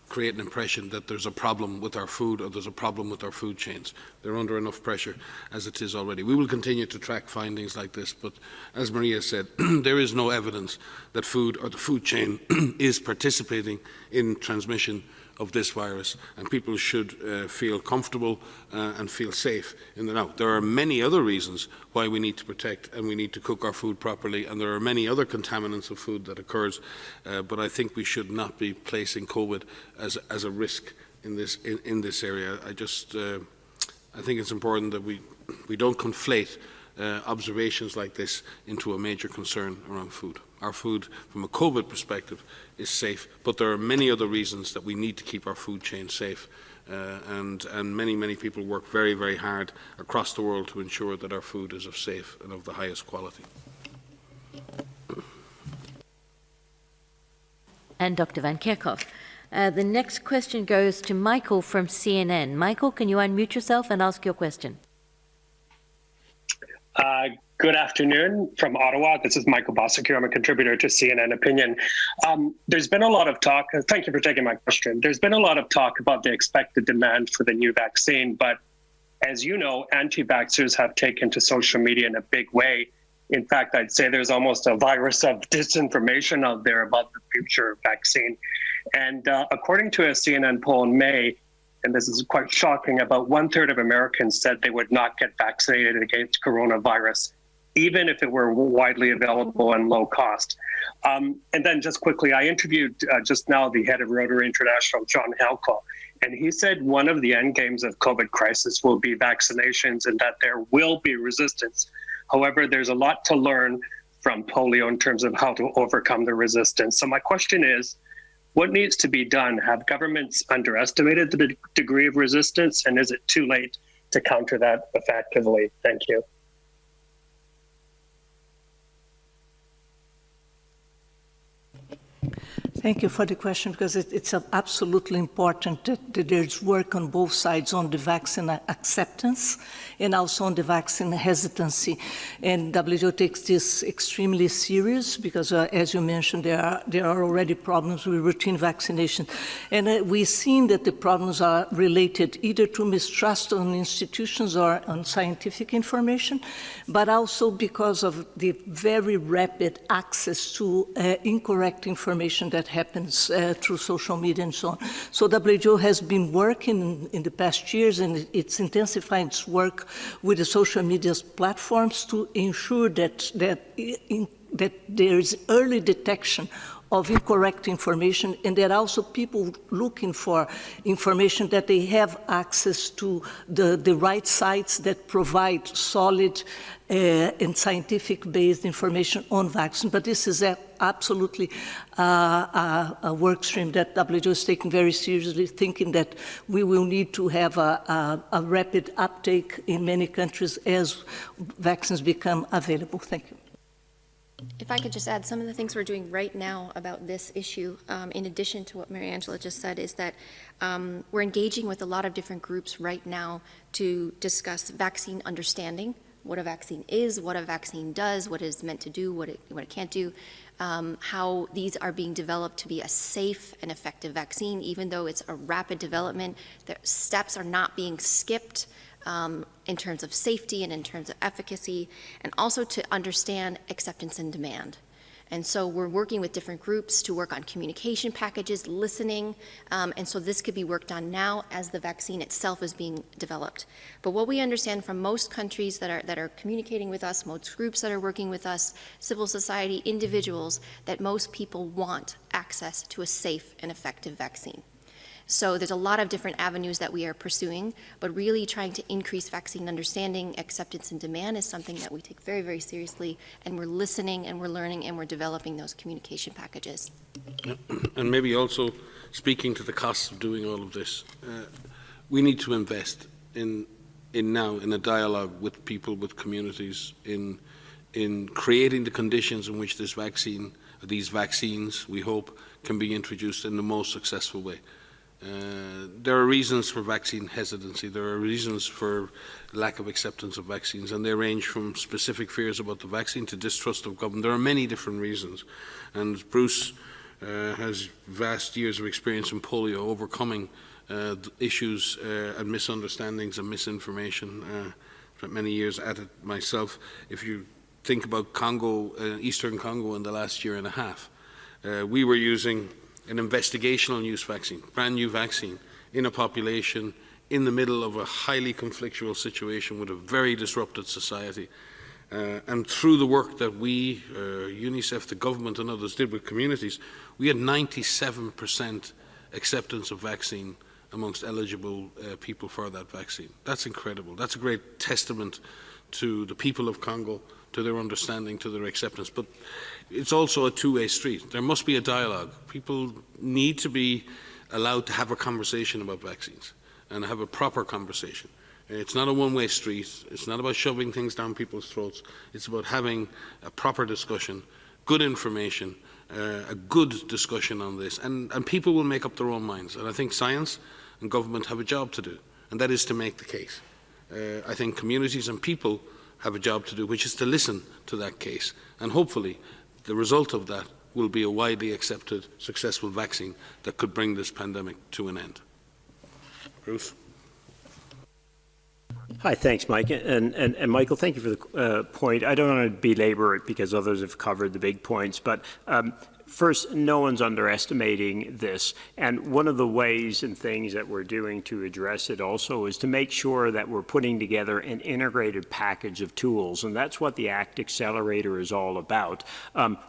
create an impression that there's a problem with our food or there's a problem with our food chains. They're under enough pressure as it is already. We will continue to track findings like this, but as Maria said, there is no evidence that food or the food chain is participating in transmission of this virus, and people should feel comfortable and feel safe in the now. There are many other reasons why we need to protect and we need to cook our food properly, and there are many other contaminants of food that occurs, but I think we should not be placing COVID as a risk in this area. I think it's important that we don't conflate observations like this into a major concern around food. Our food, from a COVID perspective, is safe, but there are many other reasons that we need to keep our food chain safe, and many people work very, very hard across the world to ensure that our food is safe and of the highest quality. And Dr. Van Kerkhoff. The next question goes to Michael from CNN. Michael, can you unmute yourself and ask your question? Good afternoon from Ottawa. This is Michael Bosicure. I'm a contributor to CNN Opinion. There's been a lot of talk, thank you for taking my question. There's been a lot of talk about the expected demand for the new vaccine, but as you know, anti-vaxxers have taken to social media in a big way. In fact, I'd say there's almost a virus of disinformation out there about the future vaccine. And according to a CNN poll in May, and this is quite shocking, about 1/3 of Americans said they would not get vaccinated against coronavirus, even if it were widely available and low cost. And then just quickly, I interviewed just now the head of Rotary International, John Halko, and he said one of the end games of COVID crisis will be vaccinations and that there will be resistance. However, there's a lot to learn from polio in terms of how to overcome the resistance. So my question is, what needs to be done? Have governments underestimated the degree of resistance, and is it too late to counter that effectively? Thank you. Thank you for the question, because it's absolutely important that there's work on both sides on the vaccine acceptance and also on the vaccine hesitancy. And WHO takes this extremely serious because, as you mentioned, there are already problems with routine vaccination. And we've seen that the problems are related either to mistrust on institutions or on scientific information, but also because of the very rapid access to incorrect information that happens through social media and so on. So WHO has been working in the past years, and it's intensifying its work with the social media platforms to ensure that there is early detection of incorrect information, and that also people looking for information that they have access to the right sites that provide solid and scientific-based information on vaccine. But this is absolutely a work stream that WHO is taking very seriously, thinking that we will need to have a rapid uptake in many countries as vaccines become available. Thank you. If I could just add, some of the things we're doing right now about this issue, in addition to what Mary Angela just said, is that we're engaging with a lot of different groups right now to discuss vaccine understanding, what a vaccine is, what a vaccine does, what it's meant to do, what it can't do, how these are being developed to be a safe and effective vaccine, even though it's a rapid development. The steps are not being skipped. In terms of safety and in terms of efficacy, and also to understand acceptance and demand. And so we're working with different groups to work on communication packages, listening, and so this could be worked on now as the vaccine itself is being developed. But what we understand from most countries that are communicating with us, most groups that are working with us, civil society, individuals, that most people want access to a safe and effective vaccine. So there's a lot of different avenues that we are pursuing, but really trying to increase vaccine understanding, acceptance, and demand is something that we take very, very seriously, and we're listening and we're learning and we're developing those communication packages. And maybe also speaking to the costs of doing all of this, we need to invest in a dialogue with people, with communities, in creating the conditions in which these vaccines, we hope, can be introduced in the most successful way. There are reasons for vaccine hesitancy, there are reasons for lack of acceptance of vaccines, and they range from specific fears about the vaccine to distrust of government. There are many different reasons, and Bruce has vast years of experience in polio, overcoming issues and misunderstandings and misinformation. Spent many years at it myself. If you think about Congo, Eastern Congo in the last year and a half, we were using an investigational use vaccine, brand new vaccine, in a population in the middle of a highly conflictual situation with a very disrupted society. And through the work that we, UNICEF, the government and others did with communities, we had 97% acceptance of vaccine amongst eligible people for that vaccine. That's incredible. That's a great testament to the people of Congo, to their understanding, to their acceptance. But it's also a two-way street. There must be a dialogue. People need to be allowed to have a conversation about vaccines and have a proper conversation. It's not a one-way street. It's not about shoving things down people's throats. It's about having a proper discussion, good information, a good discussion on this. And people will make up their own minds. And I think science and government have a job to do, and that is to make the case. I think communities and people have a job to do, which is to listen to that case. And hopefully the result of that will be a widely accepted, successful vaccine that could bring this pandemic to an end. Bruce? Hi, thanks, Mike. And Michael, thank you for the point. I don't want to belabor it because others have covered the big points, but first, no one's underestimating this. And one of the ways and things that we're doing to address it also is to make sure that we're putting together an integrated package of tools. And that's what the ACT Accelerator is all about.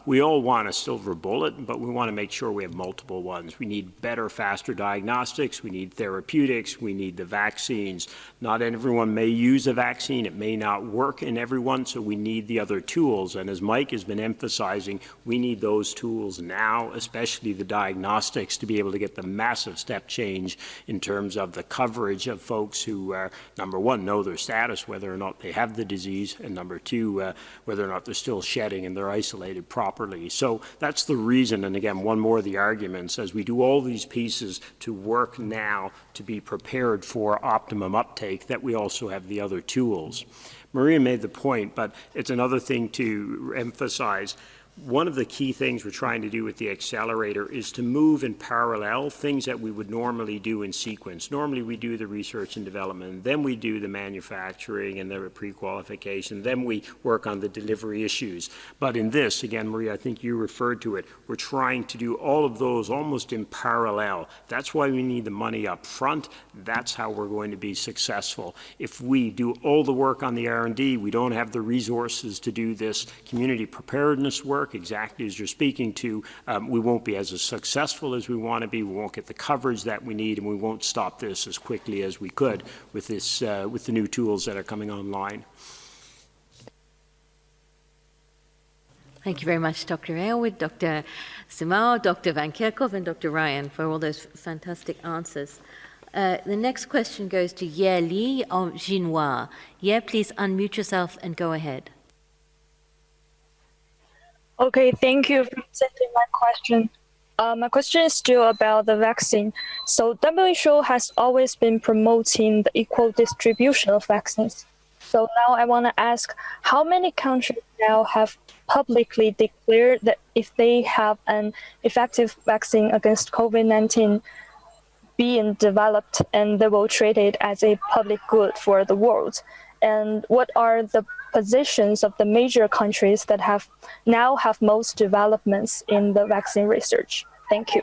We all want a silver bullet, but we want to make sure we have multiple ones. We need better, faster diagnostics. We need therapeutics. We need the vaccines. Not everyone may use a vaccine. It may not work in everyone, so we need the other tools. And as Mike has been emphasizing, we need those tools now, especially the diagnostics, to be able to get the massive step change in terms of the coverage of folks who, number one, know their status, whether or not they have the disease, and number two, whether or not they're still shedding and they're isolated properly. So that's the reason, and again, one more of the arguments, as we do all these pieces to work now to be prepared for optimum uptake, that we also have the other tools. Maria made the point, but it's another thing to emphasize. One of the key things we're trying to do with the accelerator is to move in parallel things that we would normally do in sequence. Normally we do the research and development, then we do the manufacturing and the pre-qualification, then we work on the delivery issues. But in this, again, Maria, I think you referred to it, we're trying to do all of those almost in parallel. That's why we need the money up front. That's how we're going to be successful. If we do all the work on the R&D, we don't have the resources to do this community preparedness work, exactly as you're speaking to, we won't be as successful as we want to be, we won't get the coverage that we need, and we won't stop this as quickly as we could with this, with the new tools that are coming online. Thank you very much, Dr. Aylward, Dr. Simao, Dr. Van Kerkhove, and Dr. Ryan for all those fantastic answers. The next question goes to Ye Li of Xinhua. Ye, please unmute yourself and go ahead. Okay, thank you for accepting my question. My question is still about the vaccine. So WHO has always been promoting the equal distribution of vaccines. So now I want to ask, how many countries now have publicly declared that if they have an effective vaccine against COVID-19 being developed, and they will treat it as a public good for the world? And what are the positions of the major countries that have most developments in the vaccine research? Thank you.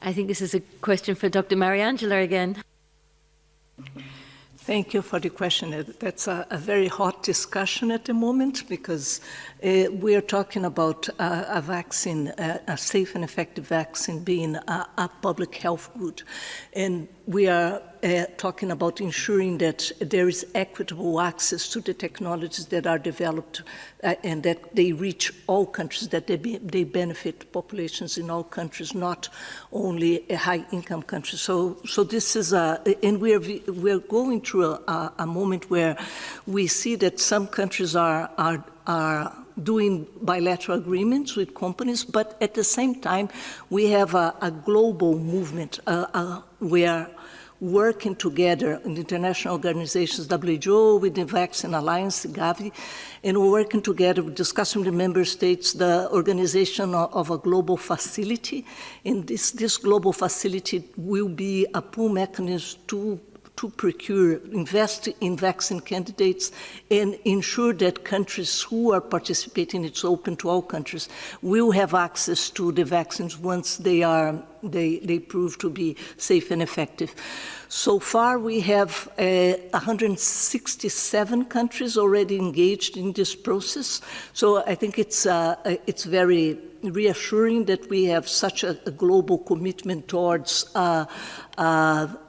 I think this is a question for Dr. Mariangela again. Thank you for the question. That's a very hot discussion at the moment because we are talking about a vaccine, a safe and effective vaccine being a public health good. And we are talking about ensuring that there is equitable access to the technologies that are developed and that they reach all countries, that they benefit populations in all countries, not only high-income countries. So this is and we're going through a moment where we see that some countries are doing bilateral agreements with companies, but at the same time, we have a global movement where working together in international organizations, WHO, with the Vaccine Alliance, Gavi, and we're working together, discussing with the member states the organization of a global facility. And this global facility will be a pool mechanism to procure, invest in vaccine candidates, and ensure that countries who are participating, it's open to all countries, will have access to the vaccines once they prove to be safe and effective. So far, we have 167 countries already engaged in this process. So I think it's very reassuring that we have such a global commitment towards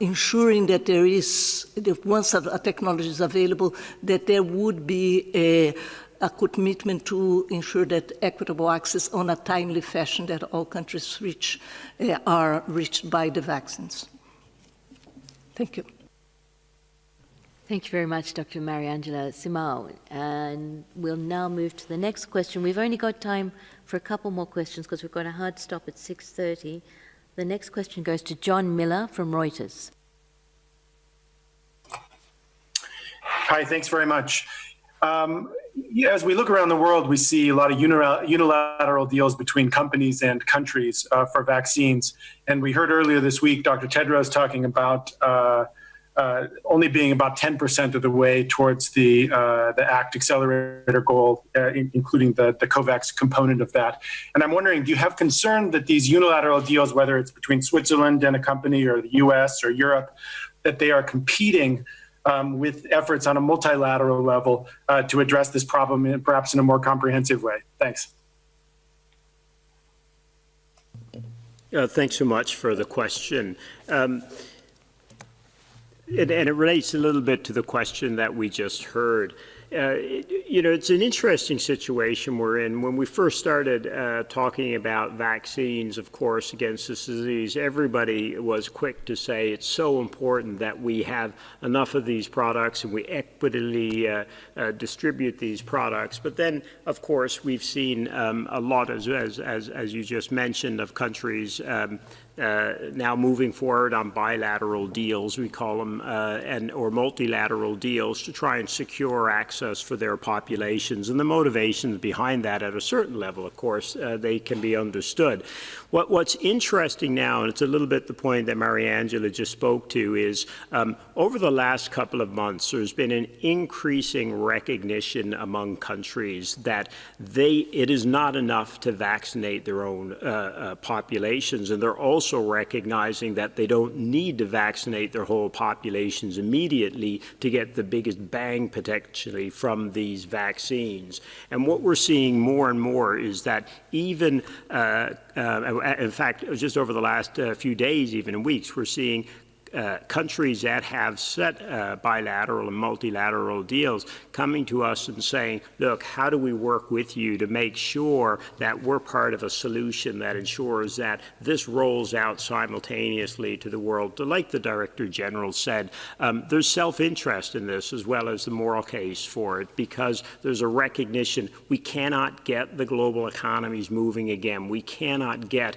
ensuring that there is, that once a technology is available, that there would be a commitment to ensure that equitable access on a timely fashion, that all countries are reached by the vaccines. Thank you. Thank you very much, Dr. Mariangela Simao. And we'll now move to the next question. We've only got time for a couple more questions because we've got a hard stop at 6:30. The next question goes to John Miller from Reuters. Hi, thanks very much. As we look around the world, we see a lot of unilateral deals between companies and countries for vaccines. And we heard earlier this week, Dr. Tedros talking about only being about 10% of the way towards the ACT accelerator goal, including the COVAX component of that. And I'm wondering, do you have concern that these unilateral deals, whether it's between Switzerland and a company or the US or Europe, that they are competing with efforts on a multilateral level to address this problem, perhaps in a more comprehensive way? Thanks. Thanks so much for the question. And it relates a little bit to the question that we just heard. It's an interesting situation we're in. When we first started talking about vaccines, of course, against this disease, everybody was quick to say it's so important that we have enough of these products and we equitably distribute these products. But then, of course, we've seen a lot, as you just mentioned, of countries now moving forward on bilateral deals, we call them, or multilateral deals to try and secure access for their populations. And the motivations behind that at a certain level, of course, they can be understood. What's interesting now, and it's a little bit the point that Mariangela just spoke to, is over the last couple of months, there's been an increasing recognition among countries that it is not enough to vaccinate their own populations, and they're also recognizing that they don't need to vaccinate their whole populations immediately to get the biggest bang potentially from these vaccines. And what we're seeing more and more is that even, in fact, just over the last few days, even in weeks, we're seeing countries that have set bilateral and multilateral deals coming to us and saying, look, how do we work with you to make sure that we're part of a solution that ensures that this rolls out simultaneously to the world? Like the Director General said, there's self-interest in this as well as the moral case for it, because there's a recognition we cannot get the global economies moving again. We cannot get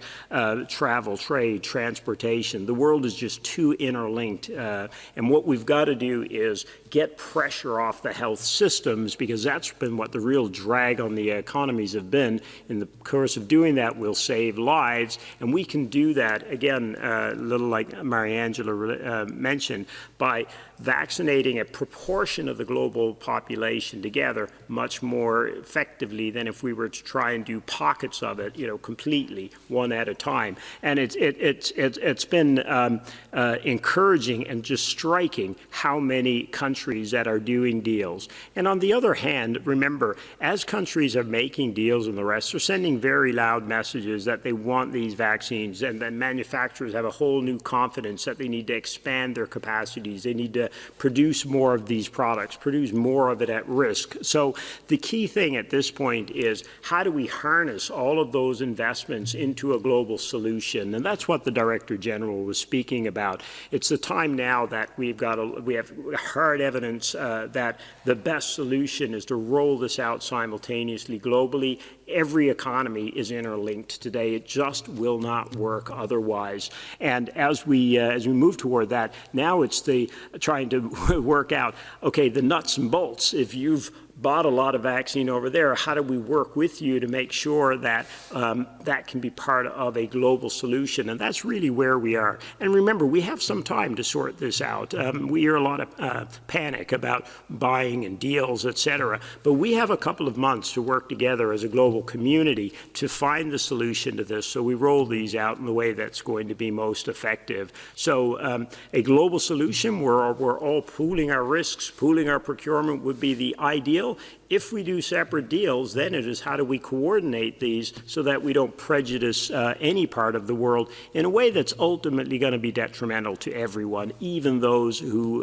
travel, trade, transportation. The world is just too interlinked. And what we've got to do is get pressure off the health systems, because that's been what the real drag on the economies have been. In the course of doing that, we'll save lives. And we can do that, again, a little like Mariangela mentioned, by vaccinating a proportion of the global population together much more effectively than if we were to try and do pockets of it, completely, one at a time. And it's been encouraging and just striking how many countries that are doing deals. And on the other hand, remember, as countries are making deals and the rest, they're sending very loud messages that they want these vaccines, and then manufacturers have a whole new confidence that they need to expand their capacities. They need to produce more of these products, produce more of it at risk. So the key thing at this point is, how do we harness all of those investments into a global solution? And that's what the Director General was speaking about. It's the time now that we have hard evidence that the best solution is to roll this out simultaneously globally. Every economy is interlinked today. It just will not work otherwise. And as we move toward that, now it's the trying to work out, okay, the nuts and bolts. If you've bought a lot of vaccine over there, how do we work with you to make sure that that can be part of a global solution? And that's really where we are. And remember, we have some time to sort this out. We hear a lot of panic about buying and deals, et cetera. But we have a couple of months to work together as a global community to find the solution to this. So we roll these out in the way that's going to be most effective. So a global solution where we're all pooling our risks, pooling our procurement would be the ideal. If we do separate deals, then it is how do we coordinate these so that we don't prejudice any part of the world in a way that's ultimately going to be detrimental to everyone, even those who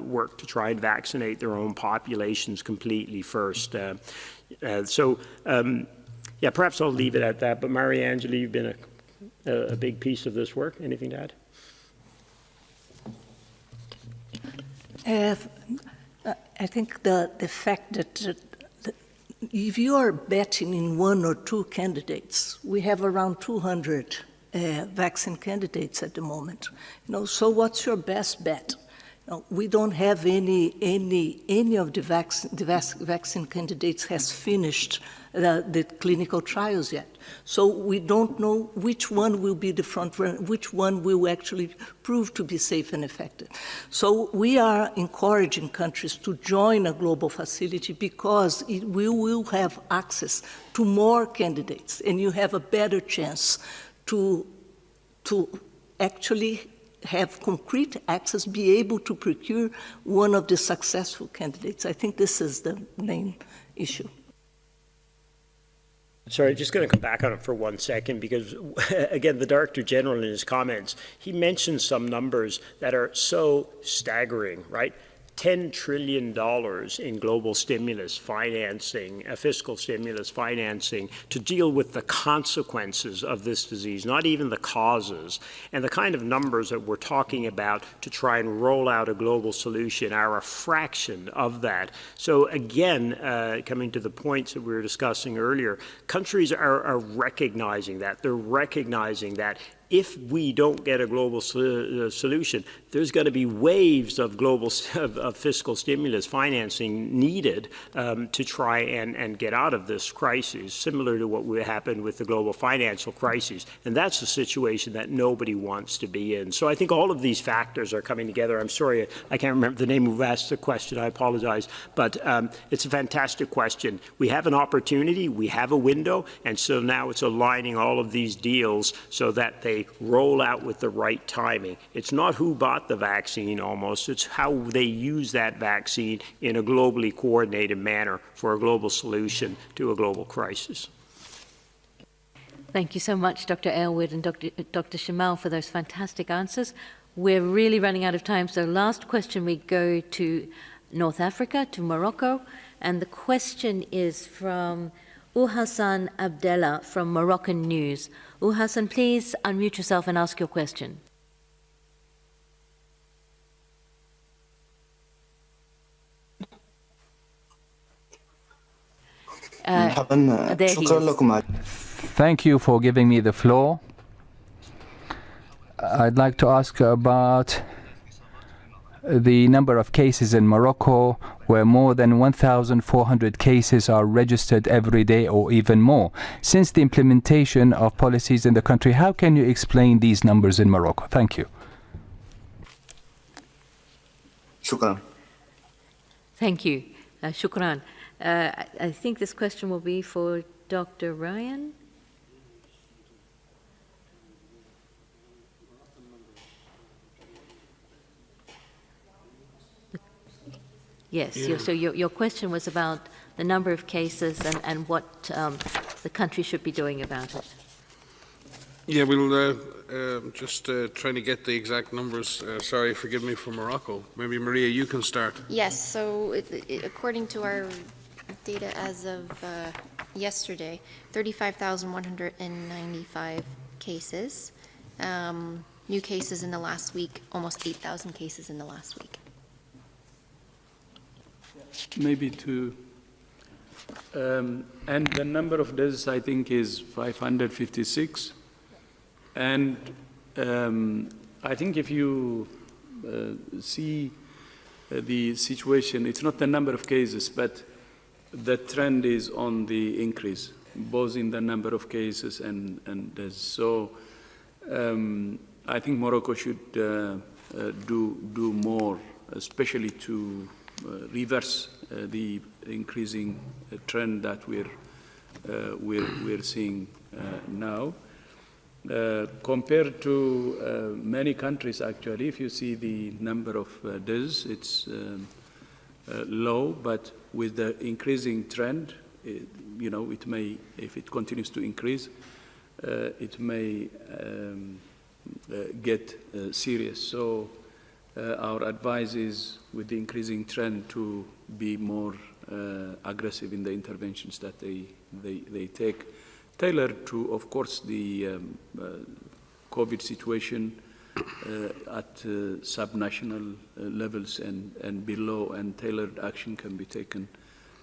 work to try and vaccinate their own populations completely first. Yeah, perhaps I'll leave it at that. But Mariangela, you've been a big piece of this work. Anything to add? I think the fact that if you are betting in one or two candidates, we have around 200 vaccine candidates at the moment. So what's your best bet? We don't have any of the vaccine candidates has finished the clinical trials yet. So we don't know which one will be the front runner, which one will actually prove to be safe and effective. So we are encouraging countries to join a global facility because we will have access to more candidates, and you have a better chance to actually have concrete access, be able to procure one of the successful candidates. I think this is the main issue. Sorry, just going to come back on it for 1 second because, again, the Director General in his comments, he mentioned some numbers that are so staggering, right? $10 trillion in global stimulus financing, fiscal stimulus financing to deal with the consequences of this disease, not even the causes. And the kind of numbers that we're talking about to try and roll out a global solution are a fraction of that. So again, coming to the points that we were discussing earlier, countries are recognizing that. They're recognizing that if we don't get a global solution, there's going to be waves of global fiscal stimulus financing needed to try and get out of this crisis, similar to what happened with the global financial crisis. And that's a situation that nobody wants to be in. So I think all of these factors are coming together. I'm sorry, I can't remember the name who asked the question. I apologize. But it's a fantastic question. We have an opportunity. We have a window. And so now it's aligning all of these deals so that they roll out with the right timing. It's not who bought the vaccine almost, it's how they use that vaccine in a globally coordinated manner for a global solution to a global crisis. Thank you so much, Dr. Aylward and Dr. Shamal, for those fantastic answers. We're really running out of time, so last question we go to North Africa, to Morocco, and the question is from Uhassan Abdallah from Moroccan News. Uhassan, please unmute yourself and ask your question. There he is. Thank you for giving me the floor. I'd like to ask about the number of cases in Morocco, where more than 1,400 cases are registered every day or even more. Since the implementation of policies in the country, how can you explain these numbers in Morocco? Thank you. Shukran. Thank you. Shukran. I think this question will be for Dr. Ryan. Yes, yeah. So your question was about the number of cases and what the country should be doing about it. Yeah, we'll just trying to get the exact numbers. Sorry, forgive me, for Morocco. Maybe Maria, you can start. Yes, so according to our data as of yesterday, 35,195 cases. New cases in the last week, almost 8,000 cases in the last week. maybe to, and the number of deaths I think is 556. And I think if you see the situation, it's not the number of cases, but the trend is on the increase, both in the number of cases and deaths. So I think Morocco should do more, especially to reverse the increasing trend that we're seeing now. Compared to many countries, actually, if you see the number of deaths, it's low, but with the increasing trend, it may, if it continues to increase, it may get serious. So our advice is, with the increasing trend, to be more aggressive in the interventions that they take, tailored to, of course, the COVID situation at subnational levels and below, and tailored action can be taken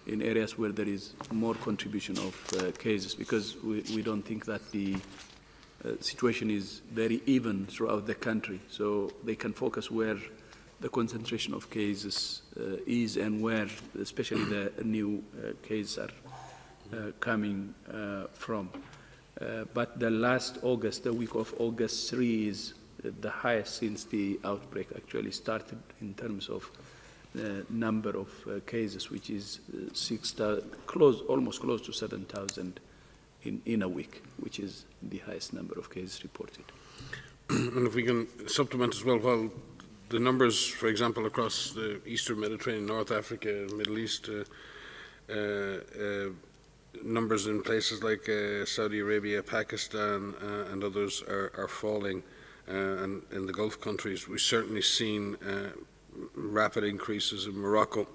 in areas where there is more contribution of cases, because we don't think that the situation is very even throughout the country. So they can focus where the concentration of cases is, and where especially the new cases are coming from. But the last August, the week of August 3, is the highest since the outbreak actually started in terms of number of cases, which is almost close to 7,000 in a week, which is the highest number of cases reported. And if we can supplement as well, while the numbers, for example, across the Eastern Mediterranean, North Africa, Middle East, numbers in places like Saudi Arabia, Pakistan, and others are falling, and in the Gulf countries, we've certainly seen rapid increases in Morocco,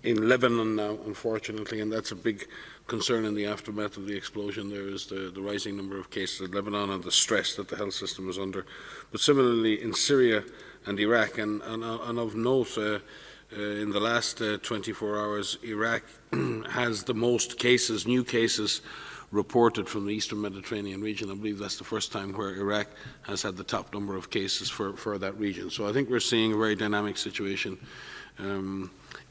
in Lebanon now, unfortunately, and that's a big concern in the aftermath of the explosion. There is the rising number of cases in Lebanon and the stress that the health system is under. But similarly in Syria and Iraq, and of note, in the last 24 hours, Iraq has the most cases, new cases, reported from the Eastern Mediterranean region. I believe that's the first time where Iraq has had the top number of cases for that region. So I think we're seeing a very dynamic situation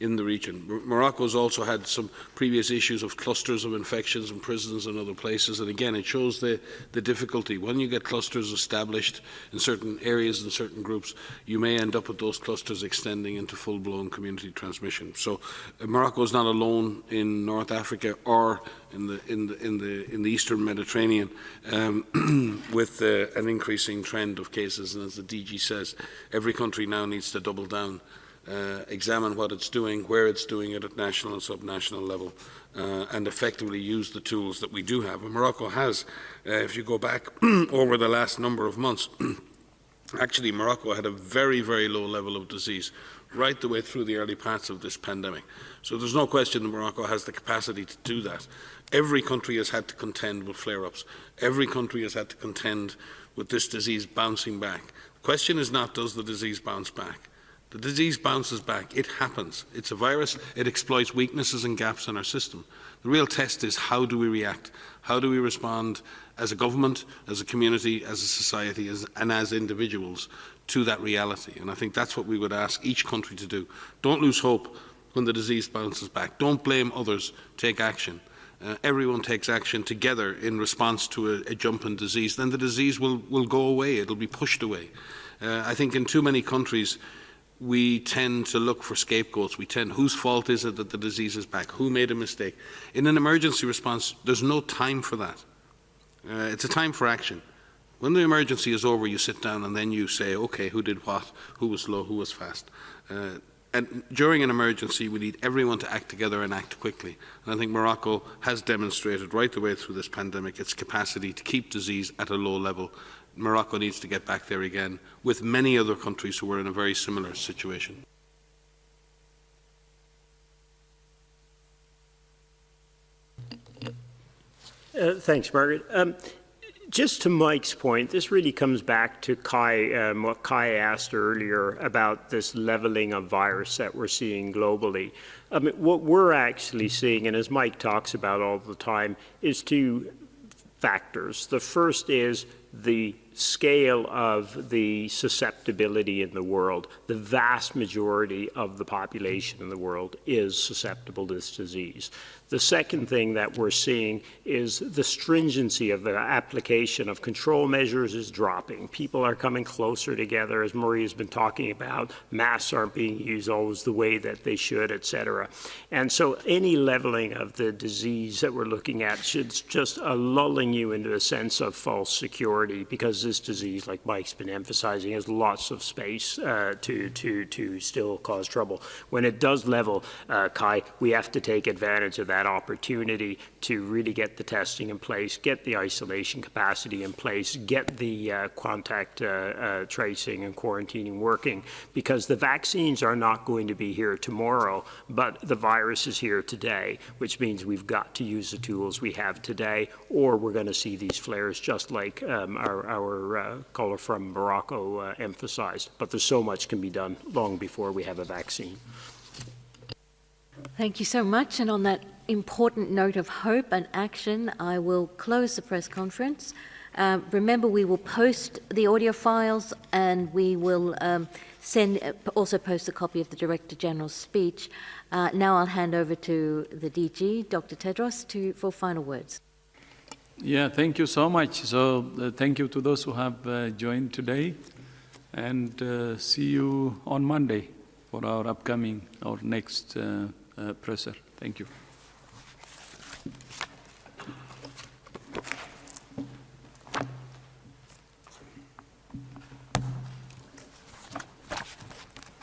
in the region. Morocco has also had some previous issues of clusters of infections in prisons and other places, and again it shows the difficulty. When you get clusters established in certain areas and certain groups, you may end up with those clusters extending into full-blown community transmission. So Morocco is not alone in North Africa or in the Eastern Mediterranean with an increasing trend of cases, and as the DG says, every country now needs to double down, examine what it's doing, where it's doing it at national and subnational level, and effectively use the tools that we do have. And Morocco has, if you go back over the last number of months, actually Morocco had a very, very low level of disease right the way through the early parts of this pandemic. So there's no question that Morocco has the capacity to do that. Every country has had to contend with flare-ups. Every country has had to contend with this disease bouncing back. The question is not, does the disease bounce back? The disease bounces back. It happens. It's a virus. It exploits weaknesses and gaps in our system. The real test is, how do we react? How do we respond as a government, as a community, as a society, and as individuals to that reality? And I think that's what we would ask each country to do. Don't lose hope when the disease bounces back. Don't blame others. Take action. Everyone takes action together in response to a jump in disease. Then the disease will go away. It'll be pushed away. I think in too many countries, we tend to look for scapegoats. Whose fault is it that the disease is back? Who made a mistake? In an emergency response, there's no time for that. It's a time for action. When the emergency is over, you sit down and then you say, okay, who did what? Who was slow? Who was fast? And during an emergency, we need everyone to act together and act quickly. And I think Morocco has demonstrated right the way through this pandemic its capacity to keep disease at a low level. Morocco needs to get back there again, with many other countries who are in a very similar situation. Thanks, Margaret. Just to Mike's point, this really comes back to what Kai asked earlier about this leveling of virus that we're seeing globally. I mean, what we're actually seeing, and as Mike talks about all the time, is two factors. The first is the scale of the susceptibility in the world. The vast majority of the population in the world is susceptible to this disease. The second thing that we're seeing is the stringency of the application of control measures is dropping. People are coming closer together, as Maria's been talking about. Masks aren't being used always the way that they should, et cetera. And so any leveling of the disease that we're looking at should just lulling you into a sense of false security, because this disease, like Mike's been emphasizing, has lots of space to still cause trouble. When it does level, Kai, we have to take advantage of that opportunity to really get the testing in place, get the isolation capacity in place, get the contact tracing and quarantining working, because the vaccines are not going to be here tomorrow, but the virus is here today, which means we've got to use the tools we have today, or we're going to see these flares just like our caller from Morocco emphasized. But there's so much can be done long before we have a vaccine. Thank you so much. And on that important note of hope and action, I will close the press conference. Remember, we will post the audio files, and we will also post a copy of the Director General's speech. Now I'll hand over to the DG, Dr. Tedros, for final words. Yeah, thank you so much. So thank you to those who have joined today, and see you on Monday for our next presser. Thank you.